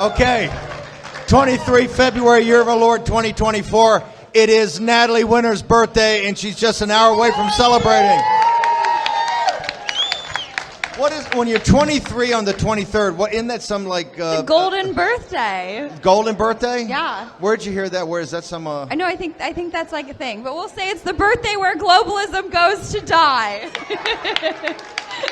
Okay, 23 February, year of our Lord 2024. It is Natalie Winter's birthday, and she's just an hour away from celebrating. What is, when you're 23 on the 23rd, what, isn't that some like... the golden birthday. Golden birthday? Yeah. Where'd you hear that? Where is that some... I know, I think that's like a thing, but we'll say it's the birthday where globalism goes to die.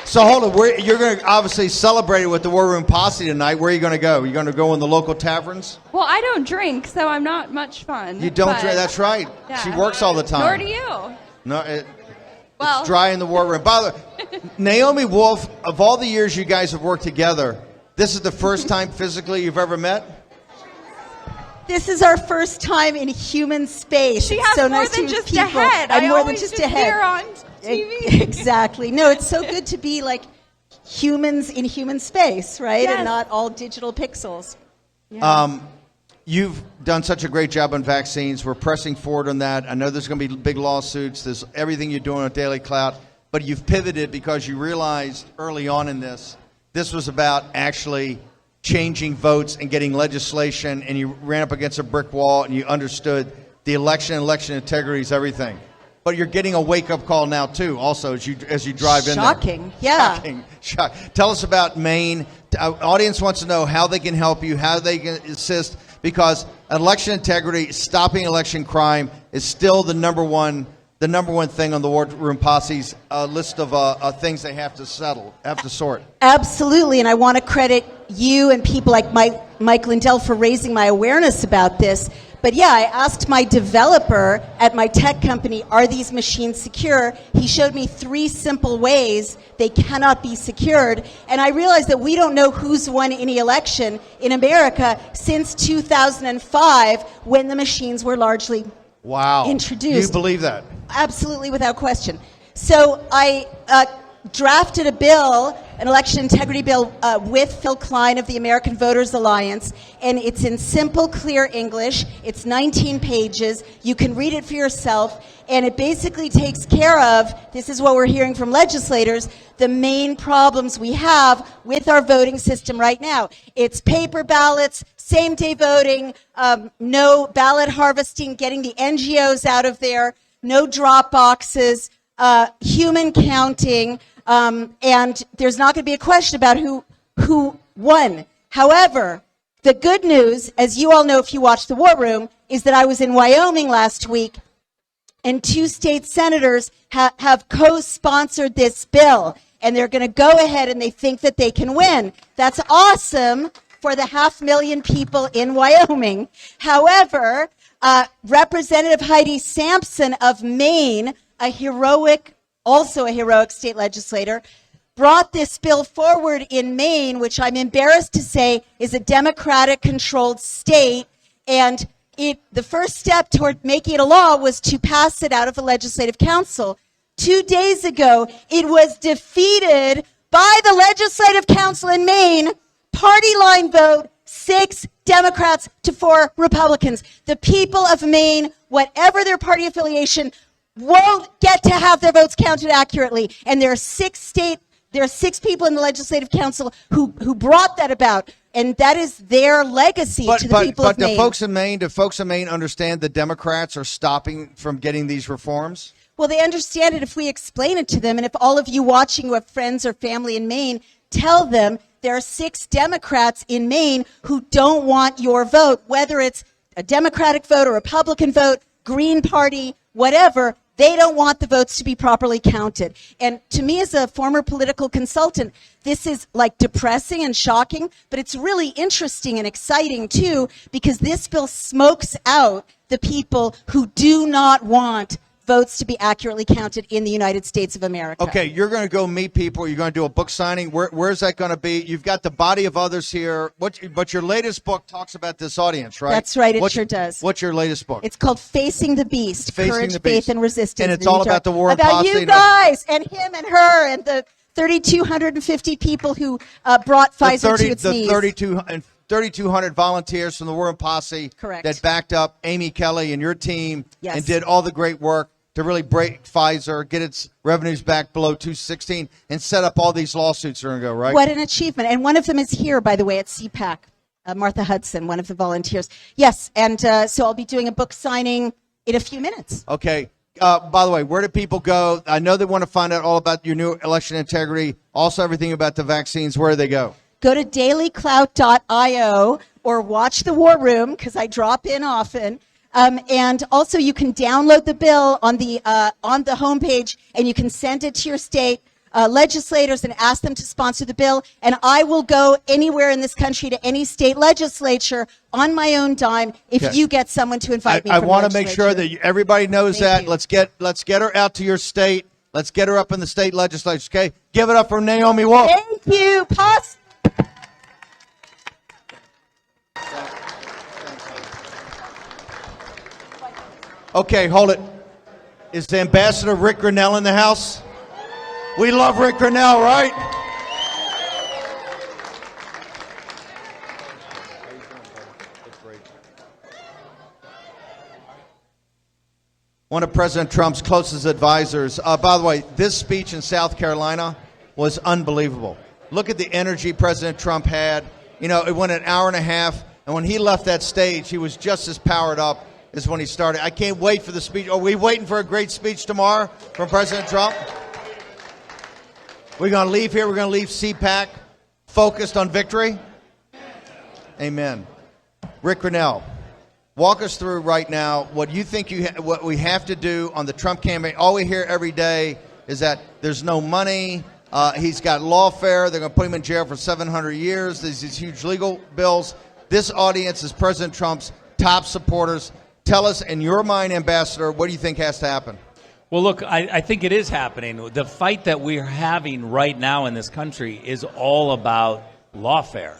So hold on, you're going to obviously celebrate it with the War Room Posse tonight. Where are you going to go? You're going to go in the local taverns? Well, I don't drink, so I'm not much fun. You don't drink? That's right. Yeah. She works all the time. Nor do you. No, it's dry in the War Room. By the way, Naomi Wolf, of all the years you guys have worked together, this is the first time physically you've ever met? This is our first time in human space. She has so more nice than to just people. a head. I'm I more always than just just a head. hear on TV. Exactly. No, it's so good to be like humans in human space, right? Yes. And not all digital pixels. Yeah. You've done such a great job on vaccines. We're pressing forward on that. I know there's going to be big lawsuits. There's everything you're doing on Daily Clout. But you've pivoted because you realized early on in this was about actually changing votes and getting legislation, and you ran up against a brick wall and you understood the election integrity is everything. But you're getting a wake-up call now, too, also, as you drive in there. Shocking, yeah. Shocking. Tell us about Maine. Our audience wants to know how they can help you, how they can assist, because election integrity, stopping election crime, is still the number one thing on the War Room Posse's list of things they have to sort. Absolutely, and I want to credit you and people like Mike Lindell for raising my awareness about this. But yeah, I asked my developer at my tech company, are these machines secure? He showed me 3 simple ways they cannot be secured. And I realized that we don't know who's won any election in America since 2005, when the machines were largely introduced. You believe that? Absolutely, without question. So I drafted a bill, an election integrity bill, with Phil Klein of the American Voters Alliance, and it's in simple, clear English. It's 19 pages. You can read it for yourself, and it basically takes care of, this is what we're hearing from legislators, the main problems we have with our voting system right now. It's paper ballots, same-day voting, no ballot harvesting, getting the NGOs out of there, no drop boxes, human counting, and there's not going to be a question about who won. However, the good news, as you all know if you watch the War Room, is that I was in Wyoming last week, and 2 state senators have co-sponsored this bill, and they're going to go ahead and they think that they can win. That's awesome for the 500,000 people in Wyoming. However, Representative Heidi Sampson of Maine, also a heroic state legislator, brought this bill forward in Maine, which I'm embarrassed to say is a Democratic-controlled state, and the first step toward making it a law was to pass it out of the Legislative Council. 2 days ago, it was defeated by the Legislative Council in Maine, party line vote, 6 Democrats to 4 Republicans. The people of Maine, whatever their party affiliation, won't get to have their votes counted accurately. And there are 6 people in the Legislative Council who brought that about. And that is their legacy to the people of Maine. But do folks in Maine understand the Democrats are stopping from getting these reforms? Well, they understand it if we explain it to them. And if all of you watching who have friends or family in Maine, tell them there are 6 Democrats in Maine who don't want your vote, whether it's a Democratic vote, a Republican vote, Green Party, whatever. They don't want the votes to be properly counted. And to me, as a former political consultant, this is like depressing and shocking, but it's really interesting and exciting too, because this bill smokes out the people who do not want votes to be accurately counted in the United States of America. Okay, you're going to go meet people. You're going to do a book signing. Where's that going to be? You've got the body of others here. But your latest book talks about this audience, right? That's right. It sure does. What's your latest book? It's called Facing the Beast, Courage, Faith, and Resistance. And it's all about the War Room About Posse. you guys and him and her and the 3,250 people who brought Pfizer to its knees. 3,200 volunteers from the War Room Posse. Correct. That backed up Amy Kelly and your team. Yes. And did all the great work to really break Pfizer, get its revenues back below 216, and set up all these lawsuits that are going to go, right? What an achievement. And one of them is here, by the way, at CPAC. Martha Hudson, one of the volunteers. Yes, and so I'll be doing a book signing in a few minutes. Okay. By the way, where do people go? I know they want to find out all about your new election integrity, also everything about the vaccines. Where do they go? Go to dailyclout.io or watch the War Room, because I drop in often. And also you can download the bill on the homepage, and you can send it to your state legislators and ask them to sponsor the bill. And I will go anywhere in this country to any state legislature on my own dime if you get someone to invite me. I want to make sure that everybody knows that. Let's get her out to your state. Let's get her up in the state legislature. Okay, give it up for Naomi Wolf. Thank you. Okay, hold it. Is Ambassador Rick Grinnell in the house? We love Rick Grinnell, right? One of President Trump's closest advisors. By the way, this speech in South Carolina was unbelievable. Look at the energy President Trump had. You know, it went an hour and a half, and when he left that stage, he was just as powered up as when he started. I can't wait for the speech. Are we waiting for a great speech tomorrow from President Trump? We're going to leave here. We're going to leave CPAC focused on victory. Amen. Rick Grinnell, walk us through right now what you think what we have to do on the Trump campaign. All we hear every day is that there's no money. He's got lawfare. They're going to put him in jail for 700 years. There's these huge legal bills. This audience is President Trump's top supporters. Tell us, in your mind, Ambassador, what do you think has to happen? Well, look, I think it is happening. The fight that we're having right now in this country is all about lawfare.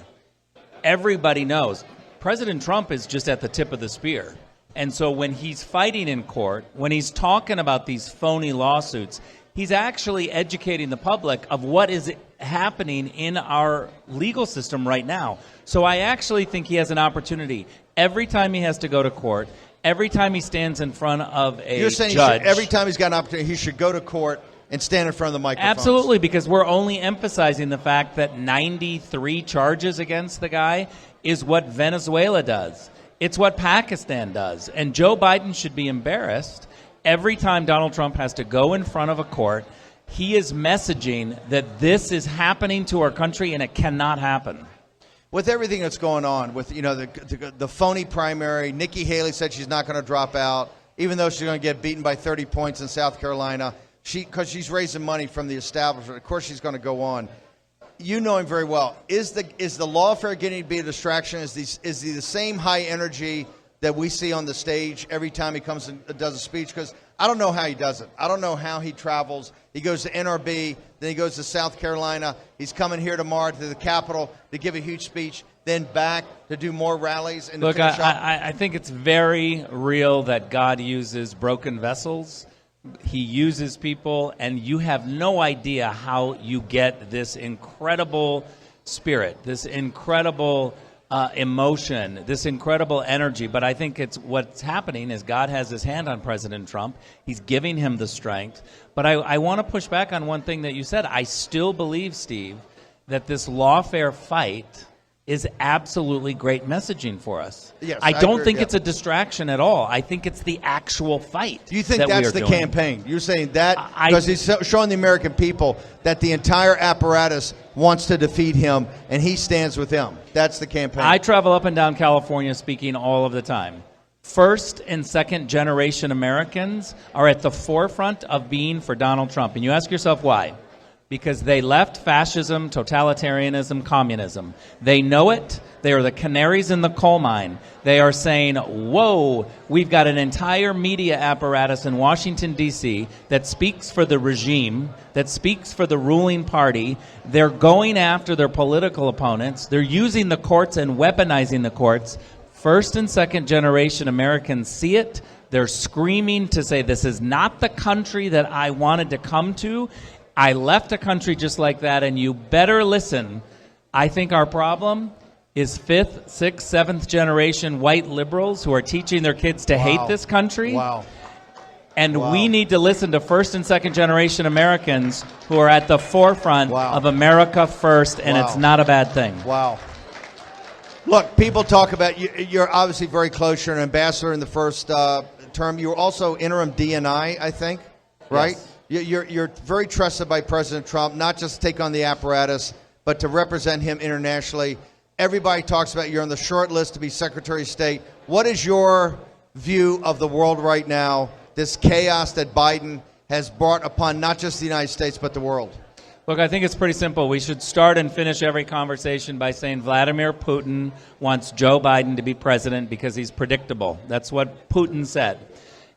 Everybody knows President Trump is just at the tip of the spear. And so when he's fighting in court, when he's talking about these phony lawsuits, he's actually educating the public of what is happening in our legal system right now. So I actually think he has an opportunity every time he has to go to court. Every time he stands in front of a You're saying judge, every time he's got an opportunity, he should go to court and stand in front of the microphone. Absolutely, because we're only emphasizing the fact that 93 charges against the guy is what Venezuela does. It's what Pakistan does. And Joe Biden should be embarrassed every time Donald Trump has to go in front of a court. He is messaging that this is happening to our country and it cannot happen. With everything that's going on, with the phony primary, Nikki Haley said she's not going to drop out, even though she's going to get beaten by 30 points in South Carolina, because she's raising money from the establishment. Of course, she's going to go on. You know him very well. Is the lawfare getting to be a distraction? Is he the same high energy that we see on the stage every time he comes and does a speech? Because I don't know how he does it. I don't know how he travels. He goes to NRB, then he goes to South Carolina. He's coming here tomorrow to the Capitol to give a huge speech, then back to do more rallies. And look, I think it's very real that God uses broken vessels. He uses people, and you have no idea how you get this incredible spirit, this incredible emotion, this incredible energy. But I think it's what's happening is God has his hand on President Trump. He's giving him the strength. But I want to push back on one thing that you said. I still believe, Steve, that this lawfare fight is absolutely great messaging for us. Yes, I don't agree, think yeah. it's a distraction at all. I think it's the actual fight. Do you think that that's we the are doing. campaign? You're saying that because he's showing the American people that the entire apparatus wants to defeat him, and he stands with them. That's the campaign. I travel up and down California speaking all of the time. First and second generation Americans are at the forefront of being for Donald Trump. And you ask yourself why? Because they left fascism, totalitarianism, communism. They know it. They are the canaries in the coal mine. They are saying, whoa, we've got an entire media apparatus in Washington, D.C. that speaks for the regime, that speaks for the ruling party. They're going after their political opponents. They're using the courts and weaponizing the courts. First and second generation Americans see it. They're screaming to say, this is not the country that I wanted to come to. I left a country just like that, and you better listen. I think our problem is fifth, sixth, seventh generation white liberals who are teaching their kids to hate this country. Wow. And we need to listen to first and second generation Americans who are at the forefront of America first, and it's not a bad thing. Wow. Look, people talk about you. You're obviously very close. You're an ambassador in the first term. You were also interim DNI, I think, right? Yes. You're very trusted by President Trump, not just to take on the apparatus, but to represent him internationally. Everybody talks about you're on the short list to be Secretary of State. What is your view of the world right now, this chaos that Biden has brought upon not just the United States, but the world? Look, I think it's pretty simple. We should start and finish every conversation by saying Vladimir Putin wants Joe Biden to be president because he's predictable. That's what Putin said.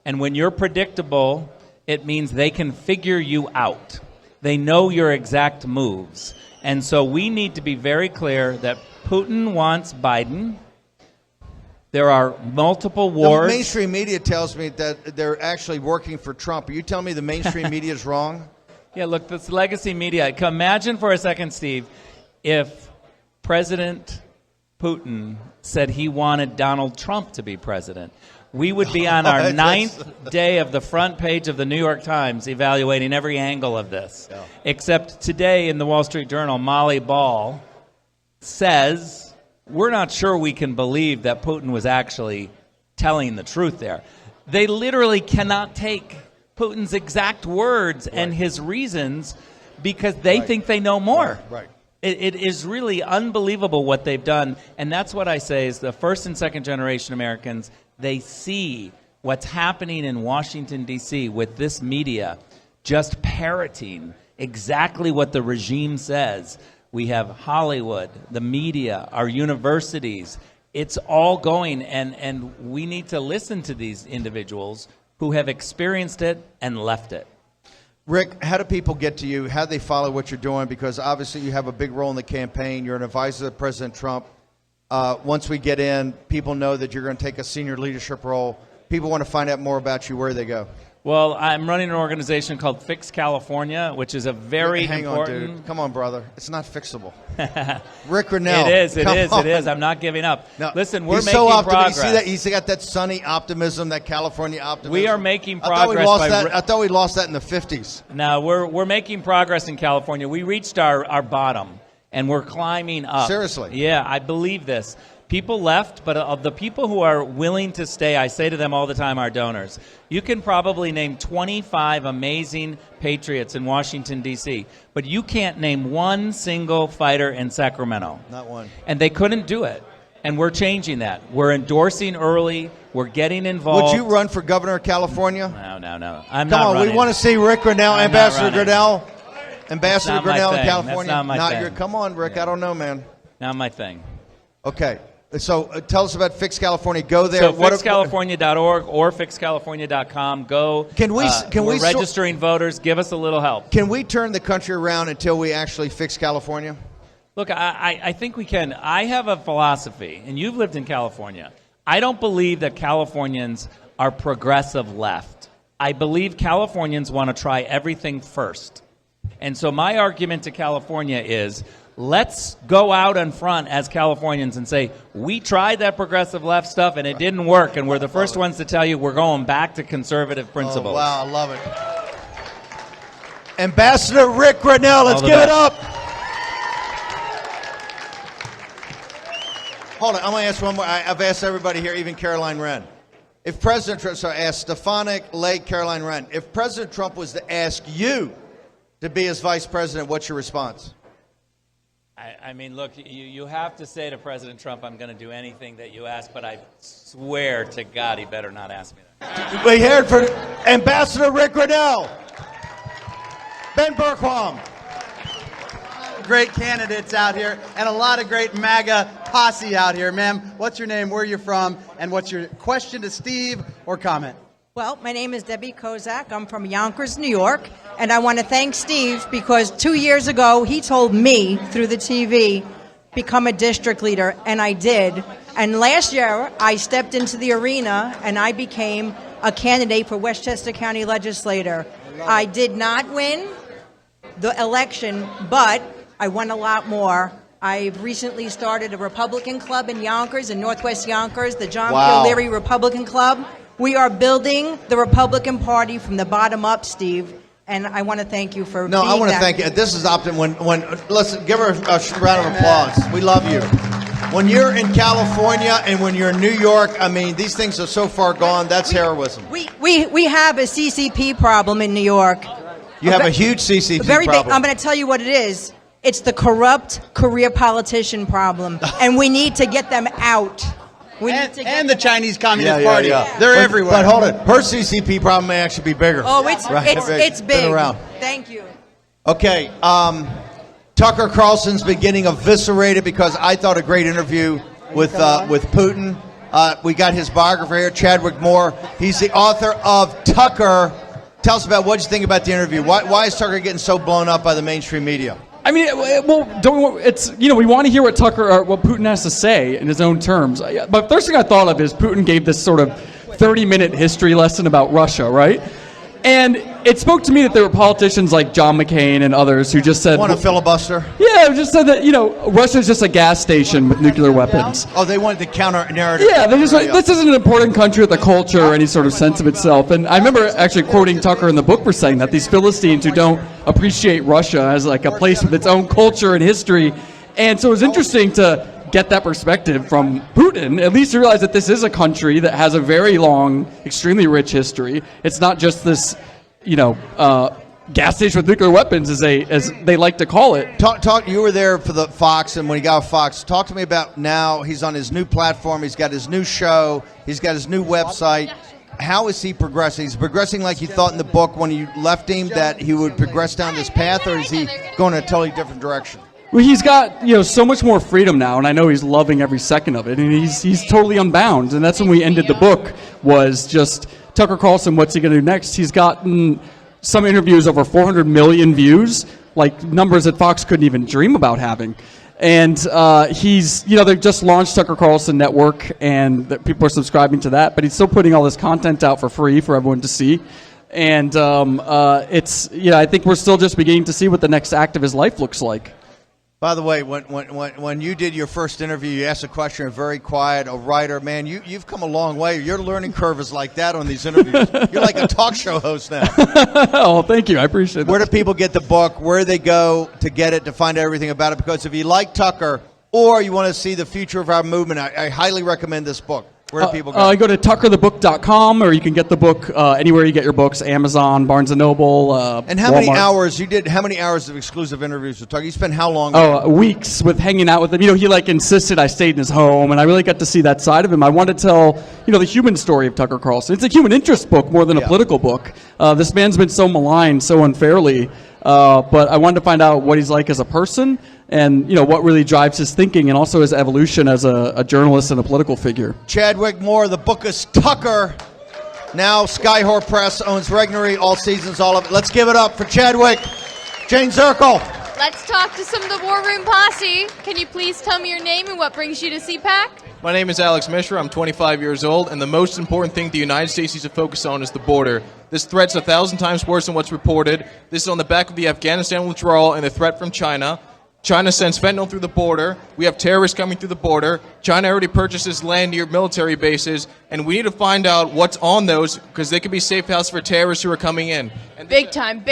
And when you're predictable, it means they can figure you out. They know your exact moves. And so we need to be very clear that Putin wants Biden. There are multiple wars. The mainstream media tells me that they're actually working for Trump. Are you telling me the mainstream media is wrong? Yeah, look, this legacy media. Imagine for a second, Steve, if President Putin said he wanted Donald Trump to be president. We would be on our ninth day of the front page of the New York Times evaluating every angle of this. Yeah. Except today in the Wall Street Journal, Molly Ball says we're not sure we can believe that Putin was actually telling the truth there. They literally cannot take Putin's exact words and his reasons because they think they know more. Right. It is really unbelievable what they've done. And that's what I say is the first and second generation Americans, they see what's happening in Washington, D.C. with this media just parroting exactly what the regime says. We have Hollywood, the media, our universities. It's all going, and we need to listen to these individuals who have experienced it and left it. Rick, how do people get to you? How do they follow what you're doing? Because obviously you have a big role in the campaign. You're an advisor to President Trump. Once we get in, people know that you're going to take a senior leadership role. People want to find out more about you. Where do they go? Well, I'm running an organization called Fix California, which is a very Hang important... on, dude. Come on, brother. It's not fixable. Rick Grinnell. It is. I'm not giving up. No, listen, we're he's making so progress. You see that? He's got that sunny optimism, that California optimism. We are making progress. I thought we lost that in the 50s. No, we're making progress in California. We reached our bottom, and we're climbing up. Seriously? Yeah, I believe this. People left, but of the people who are willing to stay, I say to them all the time, our donors, you can probably name 25 amazing patriots in Washington, D.C., but you can't name one single fighter in Sacramento. Not one. And they couldn't do it. And we're changing that. We're endorsing early. We're getting involved. Would you run for governor of California? No. I'm Come not on, running. we want to see Rick Grinnell, I'm Ambassador not running. Grinnell. Ambassador That's not my Grinnell in thing. California. That's not my thing. Come on, Rick. Yeah. I don't know, man. Not my thing. Okay. So tell us about Fix California. Go there. So fixcalifornia.org or fixcalifornia.com. Go. We're registering voters. Give us a little help. Can we turn the country around until we actually fix California? Look, I think we can. I have a philosophy, and you've lived in California. I don't believe that Californians are progressive left. I believe Californians want to try everything first. And so my argument to California is, let's go out in front as Californians and say, we tried that progressive left stuff and it didn't work, and we're the first ones to tell you we're going back to conservative principles. Oh, wow, I love it. Ambassador Rick Grinnell, let's give it up. Hold on, I'm going to ask one more. I've asked everybody here, even Caroline Wren. If President Trump, so I asked Stefanik, Lake, Caroline Wren, if President Trump was to ask you to be his vice president, what's your response? I mean, look, you have to say to President Trump, I'm going to do anything that you ask, but I swear to God he better not ask me that. We heard from Ambassador Rick Grinnell. Ben Bergquam. Great candidates out here and a lot of great MAGA posse out here. Ma'am, what's your name, where are you from, and what's your question to Steve or comment? Well, my name is Debbie Kozak. I'm from Yonkers, New York, and I want to thank Steve because 2 years ago he told me through the TV, become a district leader, and I did. And last year I stepped into the arena and I became a candidate for Westchester County Legislator. I did not win the election, but I won a lot more. I've recently started a Republican club in Yonkers, in Northwest Yonkers, the John P. O'Leary Republican Club. We are building the Republican Party from the bottom up, Steve, and I want to thank you for being I want to thank you. This is Optim. Listen, give her a round of applause. We love you. When you're in California and when you're in New York, I mean, these things are so far gone. That's heroism. We have a CCP problem in New York. You have a huge CCP Very big. problem. I'm going to tell you what it is. It's the corrupt career politician problem, and we need to get them out. And the Chinese Communist Party. They're everywhere. But hold it. Her CCP problem may actually be bigger. Oh, it's big. Been around. Thank you. Okay. Tucker Carlson's been getting eviscerated because I thought a great interview with Putin. We got his biographer here, Chadwick Moore. He's the author of Tucker. Tell us about what you think about the interview. Why is Tucker getting so blown up by the mainstream media? I mean, well, we want to hear what what Putin has to say in his own terms. But first thing I thought of is Putin gave this sort of 30-minute history lesson about Russia, right? And it spoke to me that there were politicians like John McCain and others who just said... Want a filibuster? Yeah, just said that, Russia's just a gas station with nuclear weapons. Oh, they wanted the counter-narrative. Yeah, they just this isn't an important country with a culture or any sort of sense of itself. And I remember actually quoting Tucker in the book for saying that these Philistines who don't appreciate Russia as like a place with its own culture and history. And so it was interesting to get that perspective from Putin, at least to realize that this is a country that has a very long, extremely rich history. It's not just this, gas station with nuclear weapons, as they like to call it. Talk. You were there for the Fox, and when he got Fox, talk to me about now. He's on his new platform. He's got his new show. He's got his new website. How is he progressing? He's progressing like you thought in the book when you left him that he would progress down this path, or is he going in a totally different direction? Well, he's got so much more freedom now, and I know he's loving every second of it, and he's totally unbound. And that's when we ended the book, was just Tucker Carlson, what's he going to do next? He's gotten some interviews over 400 million views, like numbers that Fox couldn't even dream about having. And they just launched Tucker Carlson Network, and people are subscribing to that, but he's still putting all this content out for free for everyone to see. And I think we're still just beginning to see what the next act of his life looks like. By the way, when you did your first interview, you asked a question, very quiet, a writer. Man, you've come a long way. Your learning curve is like that on these interviews. You're like a talk show host now. Oh, thank you. I appreciate that. Where do people get the book? Where do they go to get it, to find out everything about it? Because if you like Tucker or you want to see the future of our movement, I highly recommend this book. Where do people go? You go to tuckerthebook.com, or you can get the book anywhere you get your books, Amazon, Barnes & Noble, And how Walmart. how many hours of exclusive interviews with Tucker? You spent how long with him? Weeks with hanging out with him. He insisted I stayed in his home, and I really got to see that side of him. I wanted to tell, the human story of Tucker Carlson. It's a human interest book more than a political book. This man's been so maligned so unfairly, but I wanted to find out what he's like as a person, and what really drives his thinking, and also his evolution as a journalist and a political figure. Chadwick Moore, the book is Tucker. Now Skyhorse Press owns Regnery, all seasons, all of it. Let's give it up for Chadwick. Jane Zirkle. Let's talk to some of the War Room Posse. Can you please tell me your name and what brings you to CPAC? My name is Alex Mishra. I'm 25 years old, and the most important thing the United States needs to focus on is the border. This threat's 1,000 times worse than what's reported. This is on the back of the Afghanistan withdrawal and the threat from China. China sends fentanyl through the border. We have terrorists coming through the border. China already purchases land near military bases, and we need to find out what's on those, because they could be safe houses for terrorists who are coming in. And big time.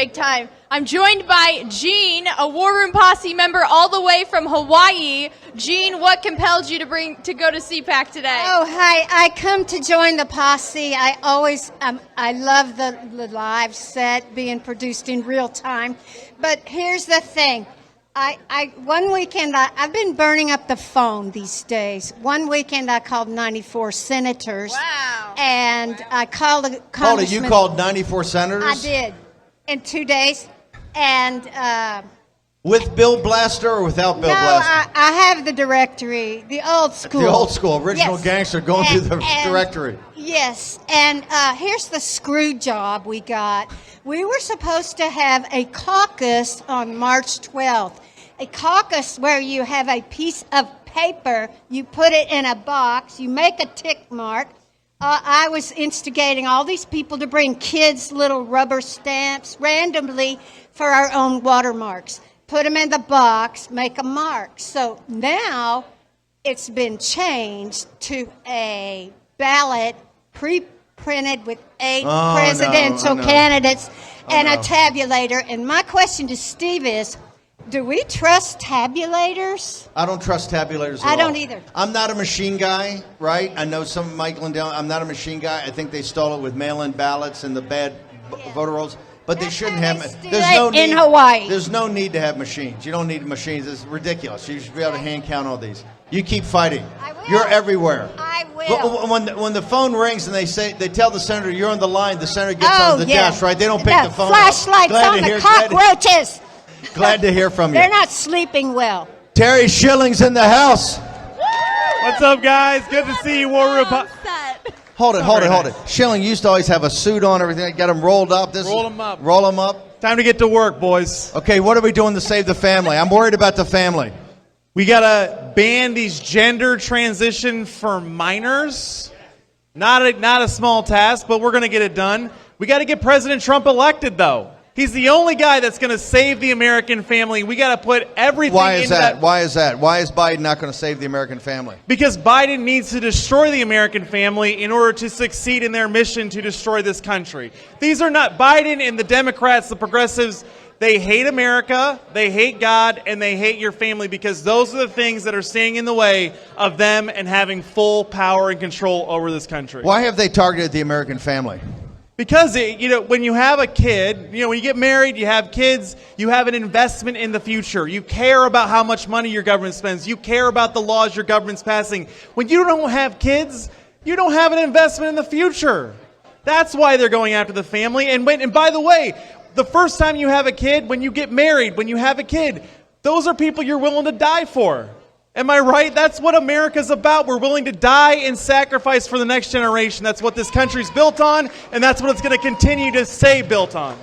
I'm joined by Jean, a War Room Posse member all the way from Hawaii. Jean, what compelled you to go to CPAC today? Oh, hi. I come to join the posse. I always, I love the live set being produced in real time. But here's the thing. One weekend, I've been burning up the phone these days. One weekend, I called 94 senators. Wow. And I called the congressman. You called 94 senators? I did. In 2 days. And with Bill Blaster or without Bill Blaster? I have the directory, the old school. The old school, original gangster going through the directory. Yes, and here's the screw job we got. We were supposed to have a caucus on March 12th. A caucus where you have a piece of paper, you put it in a box, you make a tick mark. I was instigating all these people to bring kids' little rubber stamps randomly for our own watermarks. Put them in the box, make a mark. So now it's been changed to a ballot pre-printed with 8 presidential candidates and a tabulator. And my question to Steve is, Do we trust tabulators? I don't trust tabulators at I all. don't either. I'm not a machine guy, right? I know some Mike Lindell. I'm not a machine guy. I think they stole it with mail-in ballots and the bad voter rolls. But they That's shouldn't how have. they steal it in need, Hawaii. There's no need to have machines. You don't need machines. It's ridiculous. You should be able to hand count all these. You keep fighting. I will. You're everywhere. I will. But when the phone rings and they tell the senator you're on the line, the senator gets on the yeah. desk, right? They don't pick the phone up. Flashlights Glad on to the hear- cockroaches. Glad to hear from you. They're not sleeping well. Terry Schilling's in the house. What's up, guys? Good to see you, War Room. Hold it. Schilling used to always have a suit on, everything. Got him rolled up. Roll 'em up. Roll him up. Time to get to work, boys. Okay, what are we doing to save the family? I'm worried about the family. We gotta ban these gender transition for minors. Not a small task, but we're gonna get it done. We gotta get President Trump elected, though. He's the only guy that's gonna save the American family. We gotta put everything Why is into that? Why is that? Why is Biden not going to save the American family? Because Biden needs to destroy the American family in order to succeed in their mission to destroy this country. These are not Biden and the Democrats, the progressives. They hate America, they hate God, and they hate your family because those are the things that are standing in the way of them and having full power and control over this country. Why have they targeted the American family? Because, when you have a kid, when you get married, you have kids, you have an investment in the future. You care about how much money your government spends. You care about the laws your government's passing. When you don't have kids, you don't have an investment in the future. That's why they're going after the family. And by the way, the first time you have a kid, when you get married, when you have a kid, those are people you're willing to die for. Am I right? That's what America's about. We're willing to die and sacrifice for the next generation. That's what this country's built on, and that's what it's going to continue to stay built on.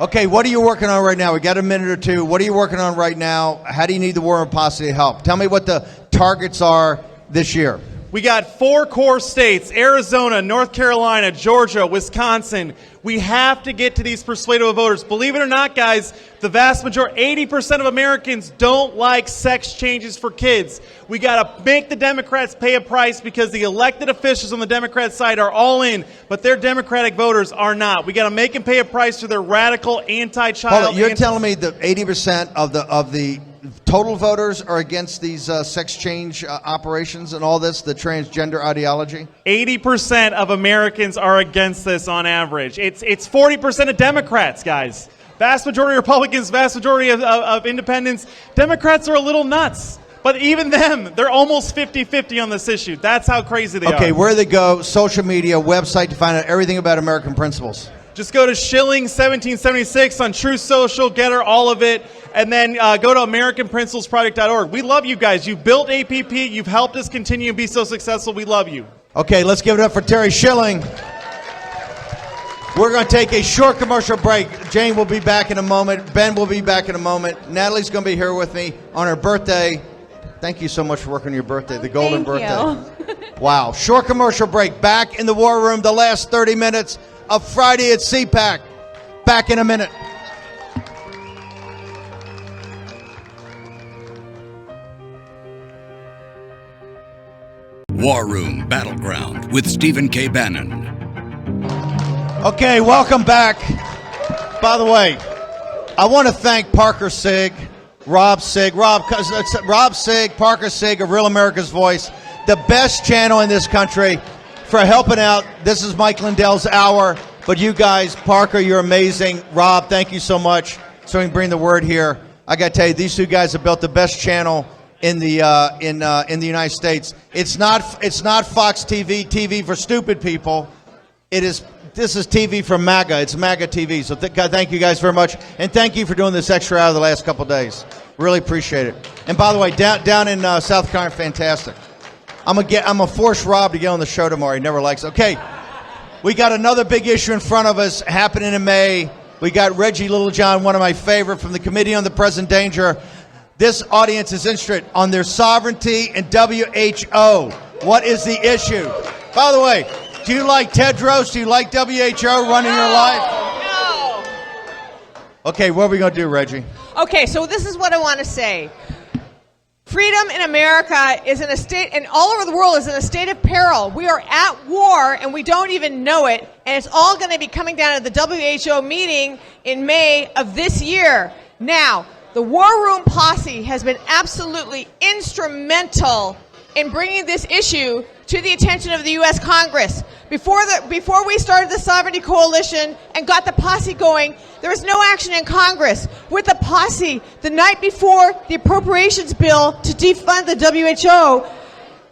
Okay, what are you working on right now? We got a minute or two. What are you working on right now? How do you need the War Room Posse to help? Tell me what the targets are this year. We got 4 core states, Arizona, North Carolina, Georgia, Wisconsin. We have to get to these persuadable voters. Believe it or not, guys, the vast majority, 80% of Americans don't like sex changes for kids. We got to make the Democrats pay a price because the elected officials on the Democrat side are all in, but their Democratic voters are not. We got to make them pay a price to their radical anti-child. Hold on, you're telling me that 80% of the total voters are against these sex change operations and all this, the transgender ideology? 80% of Americans are against this on average. It's 40% of Democrats, guys. Vast majority of Republicans, vast majority of independents. Democrats are a little nuts. But even them, they're almost 50-50 on this issue. That's how crazy they are. Okay, where do they go? Social media, website to find out everything about American principles. Just go to Schilling 1776 on True Social, Getter, all of it, and then go to AmericanPrinciplesProject.org. We love you guys. You've built APP. You've helped us continue and be so successful. We love you. Okay, let's give it up for Terry Schilling. We're going to take a short commercial break. Jane will be back in a moment. Ben will be back in a moment. Natalie's going to be here with me on her birthday. Thank you so much for working on your birthday, the golden birthday. Wow. Short commercial break. Back in the War Room, the last 30 minutes of Friday at CPAC. Back in a minute. War Room Battleground with Stephen K. Bannon. Okay, welcome back. By the way, I want to thank Parker Sig, Rob Sig, Parker Sig of Real America's Voice, the best channel in this country, for helping out. This is Mike Lindell's hour, but you guys, Parker, you're amazing. Rob, thank you so much. So we can bring the word here. I got to tell you, these two guys have built the best channel in the United States. It's not Fox TV for stupid people. This is TV from MAGA. It's MAGA TV. So thank you guys very much, and thank you for doing this extra hour the last couple of days. Really appreciate it. And by the way, down in South Carolina, fantastic. I'm gonna force Rob to get on the show tomorrow. He never likes it. Okay, we got another big issue in front of us happening in May. We got Reggie Littlejohn, one of my favorite, from the Committee on the Present Danger. This audience is interested on their sovereignty and WHO. What is the issue? By the way, do you like Tedros? Do you like WHO running your life? No. Okay, what are we going to do, Reggie? Okay, so this is what I want to say. Freedom in America is in a state, and all over the world is in a state of peril. We are at war, and we don't even know it, and it's all going to be coming down at the WHO meeting in May of this year. Now, The War Room Posse has been absolutely instrumental in bringing this issue to the attention of the U.S. Congress. Before we started the Sovereignty Coalition and got the posse going, there was no action in Congress. With the posse, the night before the appropriations bill to defund the WHO,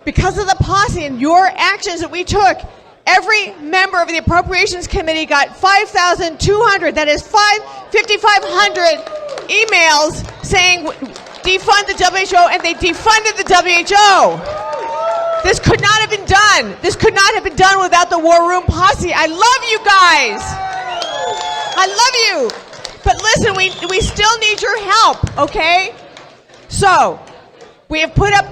because of the posse and your actions that we took, every member of the Appropriations Committee got 5,200, that is 5,500 emails saying defund the WHO, and they defunded the WHO. This could not have been done. This could not have been done without the War Room Posse. I love you guys. I love you. But listen, we still need your help, okay? So, we have put up,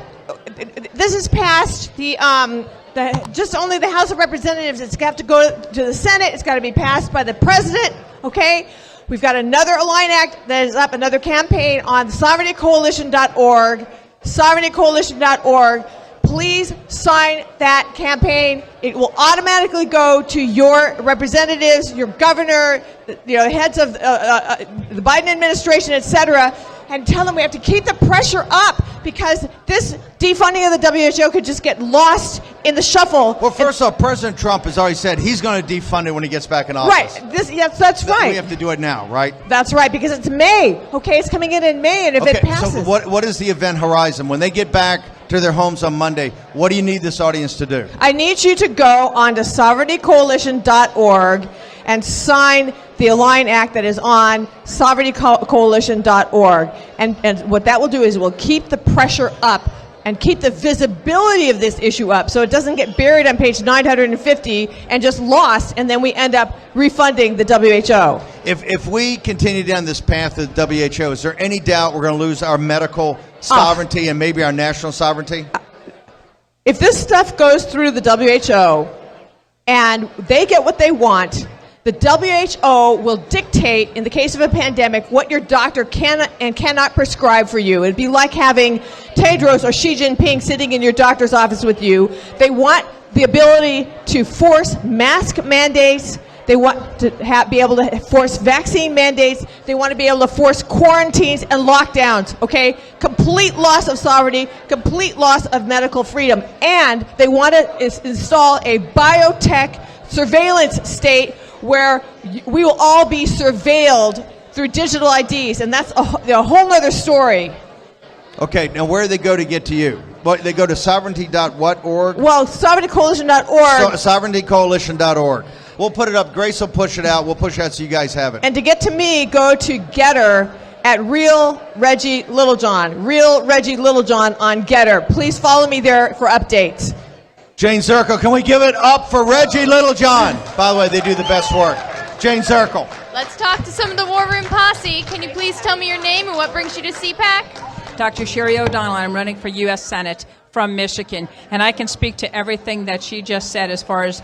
this is passed just only the House of Representatives. It's got to go to the Senate. It's got to be passed by the President, okay? We've got another Align Act that is up, another campaign on sovereigntycoalition.org, sovereigntycoalition.org. Please sign that campaign. It will automatically go to your representatives, your governor, the heads of the Biden administration, etc., and tell them we have to keep the pressure up because this defunding of the WHO could just get lost in the shuffle. Well, first off, President Trump has already said he's going to defund it when he gets back in office. Right. Yes, that's right. We have to do it now, right? That's right, because it's May. Okay, it's coming in May, and if it passes. So what is the event horizon? When they get back to their homes on Monday, what do you need this audience to do? I need you to go on to sovereigntycoalition.org and sign the Align Act that is on sovereigntycoalition.org. And what that will do is it will keep the pressure up and keep the visibility of this issue up so it doesn't get buried on page 950 and just lost, and then we end up refunding the WHO. If we continue down this path of the WHO, is there any doubt we're going to lose our medical sovereignty and maybe our national sovereignty? If this stuff goes through the WHO and they get what they want, the WHO will dictate, in the case of a pandemic, what your doctor can and cannot prescribe for you. It'd be like having Tedros or Xi Jinping sitting in your doctor's office with you. They want the ability to force mask mandates. They want to be able to force vaccine mandates. They want to be able to force quarantines and lockdowns, okay? Complete loss of sovereignty, complete loss of medical freedom. And they want to install a biotech surveillance state where we will all be surveilled through digital IDs, and that's a whole other story. Okay, now where do they go to get to you? What, they go to sovereignty.what.org? Well, sovereigntycoalition.org. Sovereigntycoalition.org. We'll put it up. Grace will push it out. We'll push it out so you guys have it. And to get to me, go to Getter at Real Reggie Littlejohn. Real Reggie Littlejohn on Getter. Please follow me there for updates. Jane Zirkle, can we give it up for Reggie Littlejohn? By the way, they do the best work. Jane Zirkle. Let's talk to some of the War Room Posse. Can you please tell me your name and what brings you to CPAC? Dr. Sherry O'Donnell. I'm running for U.S. Senate from Michigan, and I can speak to everything that she just said as far as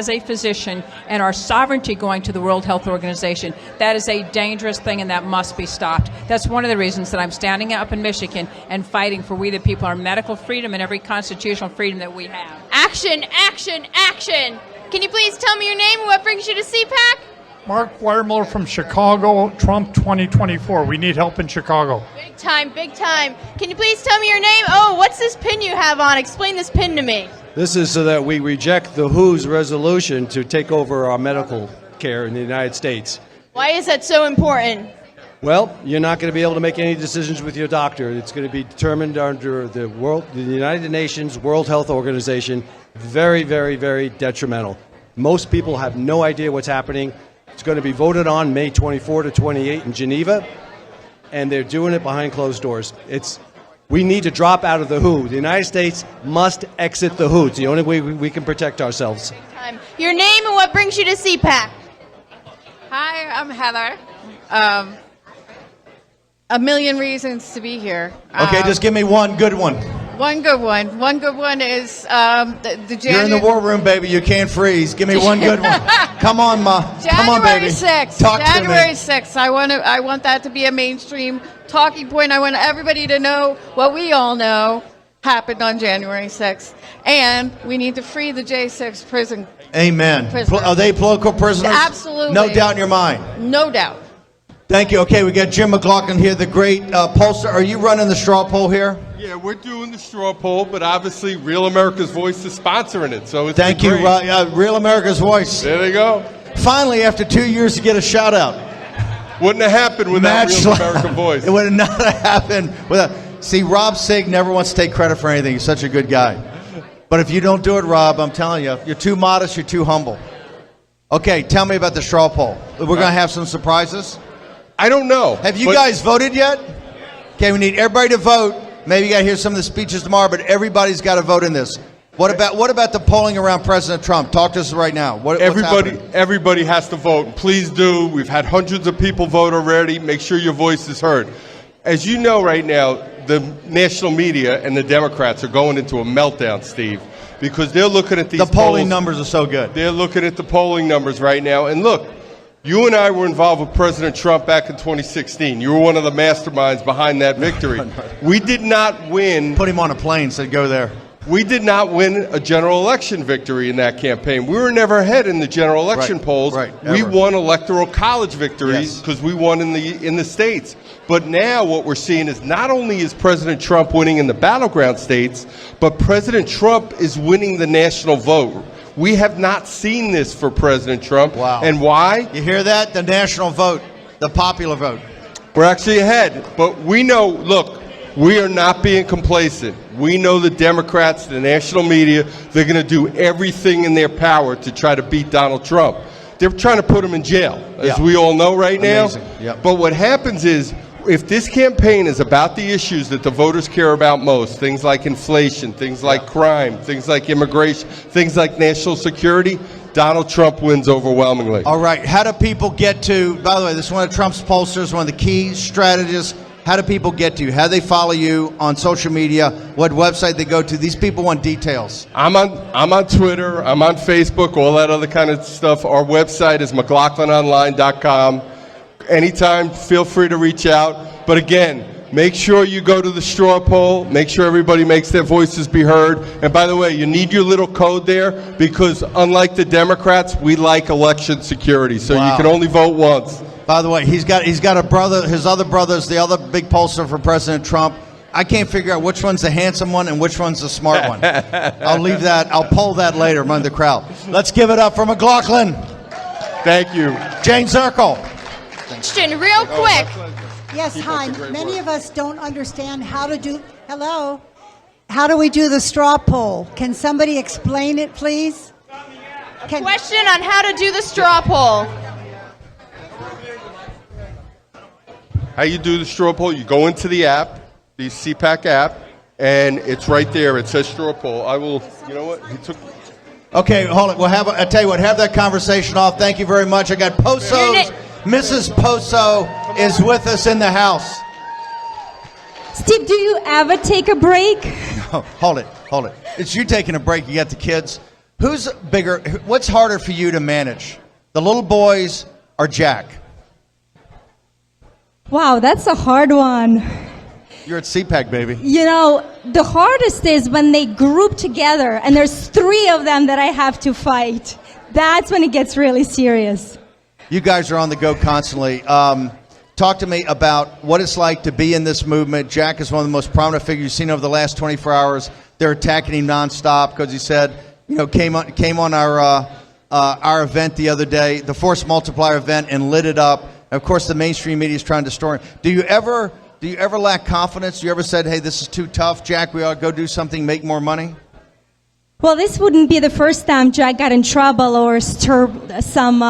a physician and our sovereignty going to the World Health Organization. That is a dangerous thing, and that must be stopped. That's one of the reasons that I'm standing up in Michigan and fighting for we the people, our medical freedom and every constitutional freedom that we have. Action, action, action! Can you please tell me your name and what brings you to CPAC? Mark Weirmuller from Chicago, Trump 2024. We need help in Chicago. Big time, big time. Can you please tell me your name? Oh, what's this pin you have on? Explain this pin to me. This is so that we reject the WHO's resolution to take over our medical care in the United States. Why is that so important? Well, you're not going to be able to make any decisions with your doctor. It's going to be determined under the United Nations World Health Organization. Very, very, very detrimental. Most people have no idea what's happening. It's going to be voted on May 24 to 28 in Geneva, and they're doing it behind closed doors. We need to drop out of the WHO. The United States must exit the WHO. It's the only way we can protect ourselves. Your name and what brings you to CPAC? Hi, I'm Heather. A million reasons to be here. Okay, just give me one good one. One good one. One good one is the January... You're in the war room, baby. You can't freeze. Give me one good one. Come on, Ma. Come on, baby. January 6th. Talk January to me. 6th. I want that to be a mainstream talking point. I want everybody to know what we all know happened on January 6th. And we need to free the J6 prison. Amen. Prisoners. Are they political prisoners? Absolutely. No doubt in your mind. No doubt. Thank you. Okay, we got Jim McLaughlin here, the great pollster. Are you running the straw poll here? Yeah, we're doing the straw poll, but obviously Real America's Voice is sponsoring it, so it's Thank you, great. Real America's Voice. There they go. Finally, after 2 years, to get a shout out. Wouldn't have happened without Real American Voice. It would have not happened without. See, Rob Sig never wants to take credit for anything. He's such a good guy. But if you don't do it, Rob, I'm telling you, you're too modest, you're too humble. Okay, tell me about the straw poll. We're going to have some surprises? I don't know. Have you guys voted yet? Okay, we need everybody to vote. Maybe you got to hear some of the speeches tomorrow, but everybody's got to vote in this. What about the polling around President Trump? Talk to us right now. What's happening? Everybody has to vote. Please do. We've had hundreds of people vote already. Make sure your voice is heard. As you know right now, the national media and the Democrats are going into a meltdown, Steve, because they're looking at these The polling polls. numbers are so good. They're looking at the polling numbers right now. And look, you and I were involved with President Trump back in 2016. You were one of the masterminds behind that victory. We did not win. Put him on a plane, said go there. We did not win a general election victory in that campaign. We were never ahead in the general election polls. We won electoral college victories because we won in the states. But now what we're seeing is not only is President Trump winning in the battleground states, but President Trump is winning the national vote. We have not seen this for President Trump. Wow. And why? You hear that? The national vote, the popular vote. We're actually ahead. But we know, look, we are not being complacent. We know the Democrats, the national media, they're going to do everything in their power to try to beat Donald Trump. They're trying to put him in jail, as we all know right now. Yep. But what happens is, if this campaign is about the issues that the voters care about most, things like inflation, things like crime, things like immigration, things like national security, Donald Trump wins overwhelmingly. All right. How do people get to, by the way, this is one of Trump's pollsters, one of the key strategists. How do people get to you? How do they follow you on social media? What website they go to? These people want details. I'm on Twitter. I'm on Facebook, all that other kind of stuff. Our website is McLaughlinOnline.com. Anytime, feel free to reach out. But again, make sure you go to the straw poll. Make sure everybody makes their voices be heard. And by the way, you need your little code there because unlike the Democrats, we like election security. So you can only vote once. By the way, he's got a brother, his other brother's the other big pollster for President Trump. I can't figure out which one's the handsome one and which one's the smart one. I'll leave that. I'll poll that later among the crowd. Let's give it up for McLaughlin. Thank you. Jane Zirkle. Question, real quick. Yes, hi. Many of us don't understand how to do. Hello. How do we do the straw poll? Can somebody explain it, please? Question on how to do the straw poll. How you do the straw poll? You go into the app, the CPAC app, and it's right there. It says straw poll. I will. You know what? He took. Okay, hold it. We'll have. I tell you what. Have that conversation off. Thank you very much. I got Poso's. Mrs. Poso is with us in the house. Steve, do you ever take a break? No, hold it. It's you taking a break. You got the kids. Who's bigger? What's harder for you to manage? The little boys or Jack? Wow, that's a hard one. You're at CPAC, baby. You know, the hardest is when they group together and there's 3 of them that I have to fight. That's when it gets really serious. You guys are on the go constantly. Talk to me about what it's like to be in this movement. Jack is one of the most prominent figures you've seen over the last 24 hours. They're attacking him nonstop because he said, you know, came on our event the other day, the Force Multiplier event, and lit it up. And of course, the mainstream media is trying to destroy him. Do you ever lack confidence? Do you ever said, hey, this is too tough, Jack, we ought to go do something, make more money? Well, this wouldn't be the first time Jack got in trouble or stirred some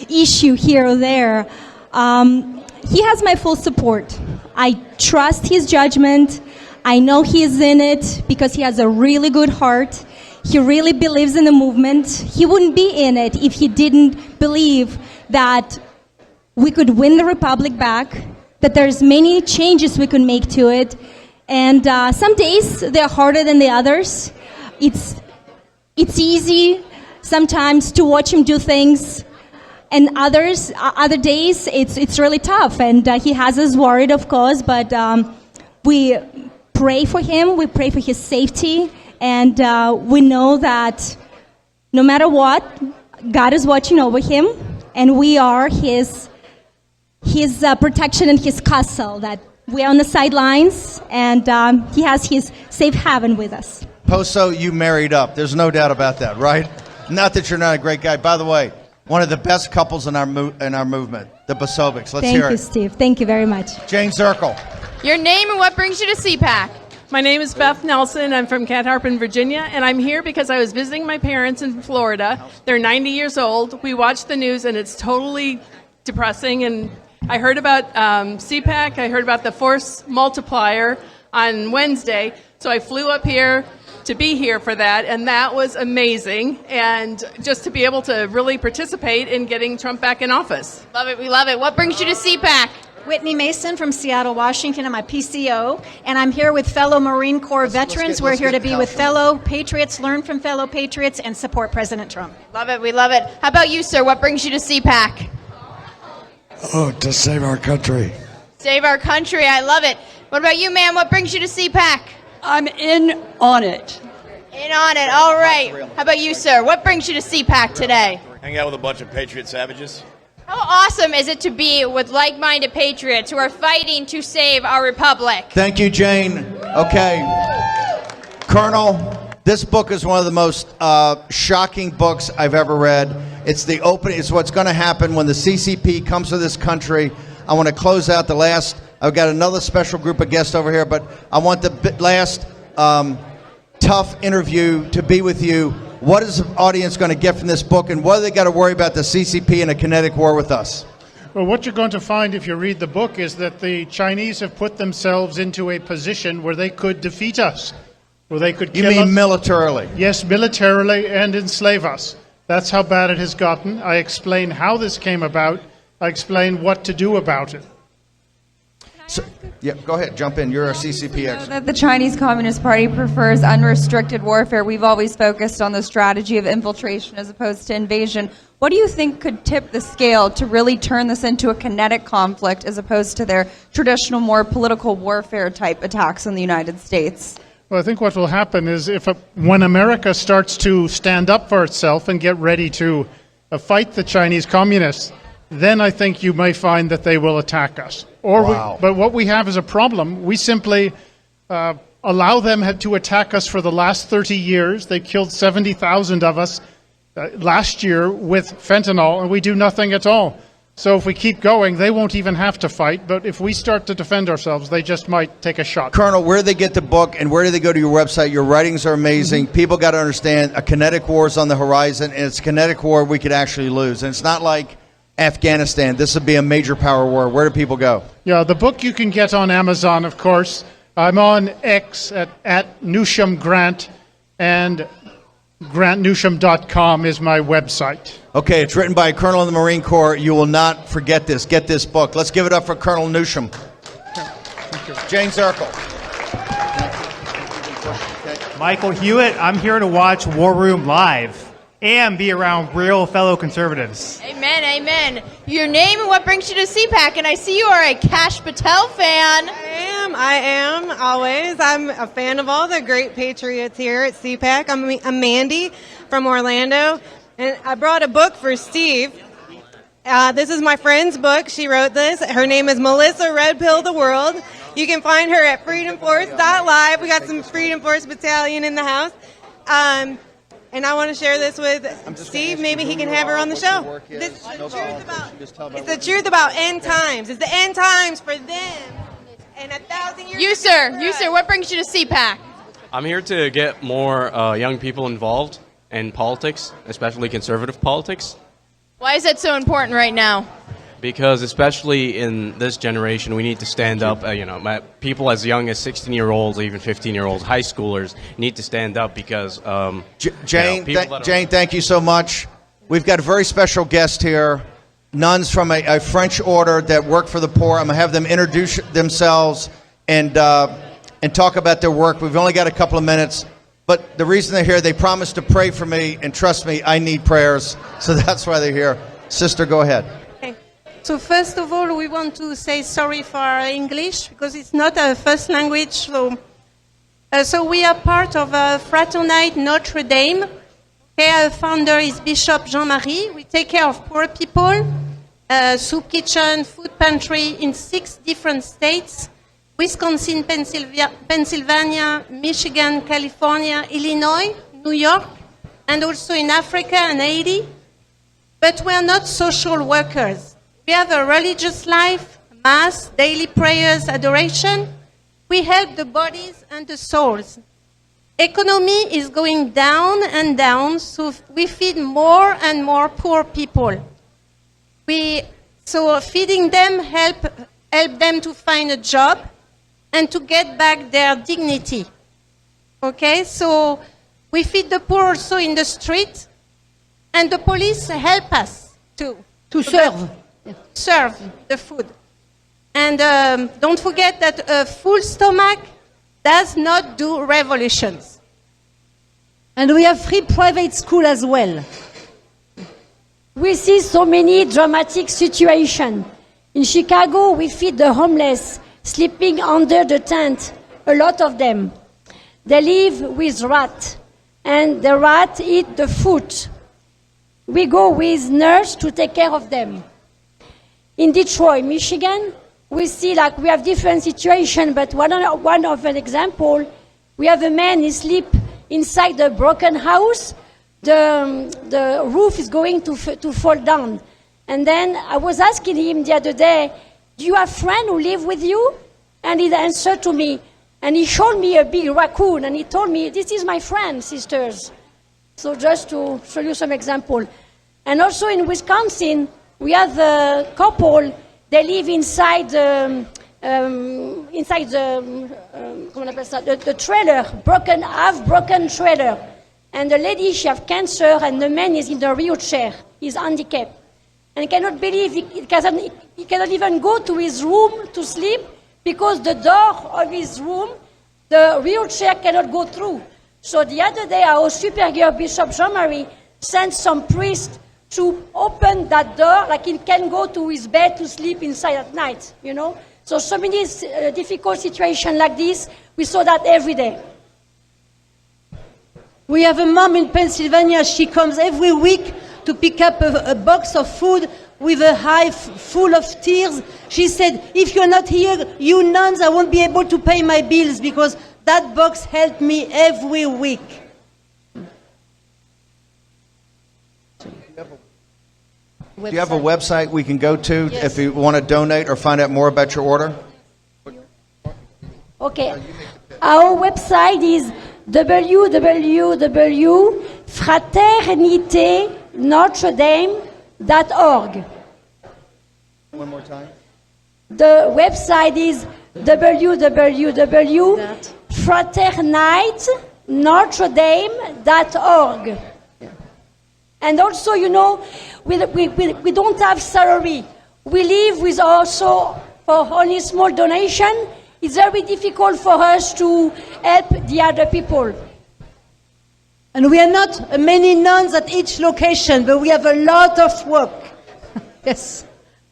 issue here or there. He has my full support. I trust his judgment. I know he's in it because he has a really good heart. He really believes in the movement. He wouldn't be in it if he didn't believe that we could win the Republic back, that there's many changes we could make to it. And some days they're harder than the others. It's easy sometimes to watch him do things, and other days it's really tough. And he has us worried, of course, but we pray for him. We pray for his safety, and we know that no matter what, God is watching over him, and we are his his protection and his castle, that we're on the sidelines, and he has his safe haven with us. Poso, you married up. There's no doubt about that, right? Not that you're not a great guy. By the way, one of the best couples in our movement, the Bosovics. Let's hear it. Thank you, Steve. Thank you very much. Jane Zirkle. Your name and what brings you to CPAC? My name is Beth Nelson. I'm from Cat Harpin, Virginia, and I'm here because I was visiting my parents in Florida. They're 90 years old. We watch the news, and it's totally depressing. And I heard about CPAC. I heard about the force multiplier on Wednesday, so I flew up here to be here for that, and that was amazing. And just to be able to really participate in getting Trump back in office. Love it. We love it. What brings you to CPAC? Whitney Mason from Seattle, Washington. I'm a PCO, and I'm here with fellow Marine Corps veterans. We're here to be with fellow patriots, learn from fellow patriots, and support President Trump. Love it. We love it. How about you, sir? What brings you to CPAC? Oh, to save our country. Save our country. I love it. What about you, ma'am? What brings you to CPAC? I'm in on it. In on it. All right. How about you, sir? What brings you to CPAC today? Hang out with a bunch of patriot savages. How awesome is it to be with like-minded patriots who are fighting to save our republic? Thank you, Jane. Okay. Colonel, this book is one of the most shocking books I've ever read. It's the opening. It's what's going to happen when the CCP comes to this country. I want to close out the last. I've got another special group of guests over here, but I want the last tough interview to be with you. What is the audience going to get from this book, and what do they got to worry about the CCP and a kinetic war with us? Well, what you're going to find if you read the book is that the Chinese have put themselves into a position where they could defeat us, where they could kill us. You mean militarily? Yes, militarily, and enslave us. That's how bad it has gotten. I explain how this came about. I explain what to do about it. So, yeah, go ahead, jump in. You're a CCP expert. That the Chinese Communist Party prefers unrestricted warfare. We've always focused on the strategy of infiltration as opposed to invasion. What do you think could tip the scale to really turn this into a kinetic conflict as opposed to their traditional, more political warfare type attacks on the United States? Well, I think what will happen is when America starts to stand up for itself and get ready to fight the Chinese communists, then I think you may find that they will attack us. But what we have is a problem. We simply allow them to attack us for the last 30 years. They killed 70,000 of us last year with fentanyl, and we do nothing at all. So if we keep going, they won't even have to fight. But if we start to defend ourselves, they just might take a shot. Colonel, where do they get the book, and where do they go to your website? Your writings are amazing. People got to understand a kinetic war is on the horizon, and it's a kinetic war we could actually lose. And it's not like Afghanistan. This would be a major power war. Where do people go? Yeah, the book you can get on Amazon, of course. I'm on X at Newsham Grant, and grantnewsham.com is my website. Okay, it's written by a colonel in the Marine Corps. You will not forget this. Get this book. Let's give it up for Colonel Newsham. Jane Zirkle. Michael Hewitt, I'm here to watch War Room live and be around real fellow conservatives. Amen, amen. Your name and what brings you to CPAC? And I see you are a Kash Patel fan. I am, always. I'm a fan of all the great patriots here at CPAC. I'm Mandy from Orlando, and I brought a book for Steve. This is my friend's book. She wrote this. Her name is Melissa Red Pill the World. You can find her at freedomforce.live. We got some Freedom Force Battalion in the house. And I want to share this with Steve. Maybe he can have her on the show. It's the truth about end times. It's the end times for them. And 1,000 years. You, sir, what brings you to CPAC? I'm here to get more young people involved in politics, especially conservative politics. Why is that so important right now? Because especially in this generation, we need to stand up. People as young as 16-year-olds, even 15-year-olds, high schoolers need to stand up because. Jane, Jane, thank you so much. We've got a very special guest here, nuns from a French order that work for the poor. I'm gonna have them introduce themselves and talk about their work. We've only got a couple of minutes, but the reason they're here, they promised to pray for me, and trust me, I need prayers, so that's why they're here. Sister, go ahead. So first of all, we want to say sorry for our English because it's not our first language. So we are part of a Fraternite Notre Dame. Okay, our founder is Bishop Jean-Marie. We take care of poor people. soup kitchen, food pantry in 6 different states: Wisconsin, Pennsylvania, Michigan, California, Illinois, New York, and also in Africa and Haiti. But we are not social workers. We have a religious life, mass, daily prayers, adoration. We help the bodies and the souls. Economy is going down and down, so we feed more and more poor people. So feeding them help them to find a job and to get back their dignity. Okay, so we feed the poor also in the street, and the police help us to serve the food. And don't forget that a full stomach does not do revolutions. And we have free private school as well. We see so many dramatic situations. In Chicago, we feed the homeless sleeping under the tent, a lot of them. They live with rats, and the rats eat the food. We go with nurse to take care of them. In Detroit, Michigan, we see like we have different situations, but one of an example, we have a man who sleep inside the broken house. The roof is going to fall down. And then I was asking him the other day, do you have friends who live with you? And he answered to me, and he showed me a big raccoon, and he told me, this is my friend, sisters. So just to show you some example. And also in Wisconsin, we have a couple, they live inside the trailer, half-broken trailer. And the lady, she has cancer, and the man is in the wheelchair. He's handicapped. And he cannot believe, he cannot even go to his room to sleep because the door of his room, the wheelchair cannot go through. So the other day, our superior, Bishop Jean-Marie, sent some priest to open that door, like he can go to his bed to sleep inside at night, you know. So many difficult situations like this, we saw that every day. We have a mom in Pennsylvania, she comes every week to pick up a box of food with a eye full of tears. She said, if you're not here, you nuns, I won't be able to pay my bills because that box helped me every week. Do you have a website we can go to if you want to donate or find out more about your order? Okay. Our website is www.fraternité-notre-dame.org. One more time. The website is www.fraternité-notre-dame.org. And also, you know, we don't have salary. We live with also, for only small donation, it's very difficult for us to help the other people. And we are not many nuns at each location, but we have a lot of work. Yes.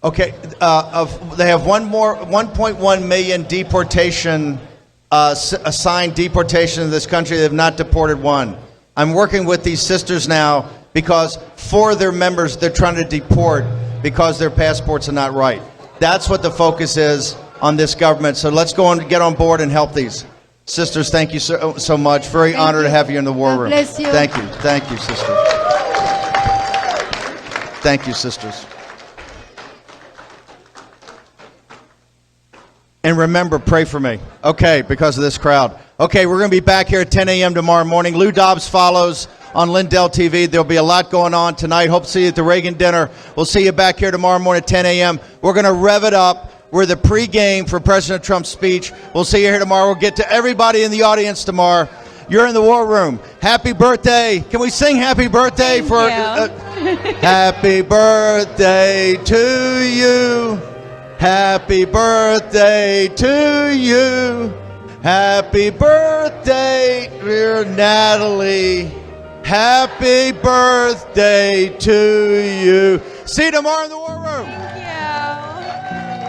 Okay, they have 1.1 million deportation, assigned deportation in this country. They have not deported one. I'm working with these sisters now because 4 of their members they're trying to deport because their passports are not right. That's what the focus is on this government. So let's go and get on board and help these sisters. Thank you so much. Very honored to have you in the war room. Bless you. Thank you. Thank you, sisters. Thank you, sisters. And remember, pray for me. Okay, because of this crowd. Okay, we're going to be back here at 10 a.m. tomorrow morning. Lou Dobbs follows on Lindell TV. There'll be a lot going on tonight. Hope to see you at the Reagan dinner. We'll see you back here tomorrow morning at 10 a.m. We're going to rev it up. We're the pregame for President Trump's speech. We'll see you here tomorrow. We'll get to everybody in the audience tomorrow. You're in the war room. Happy birthday. Can we sing happy birthday for... happy birthday to you. Happy birthday to you. Happy birthday, dear Natalie. Happy birthday to you. See you tomorrow in the war room.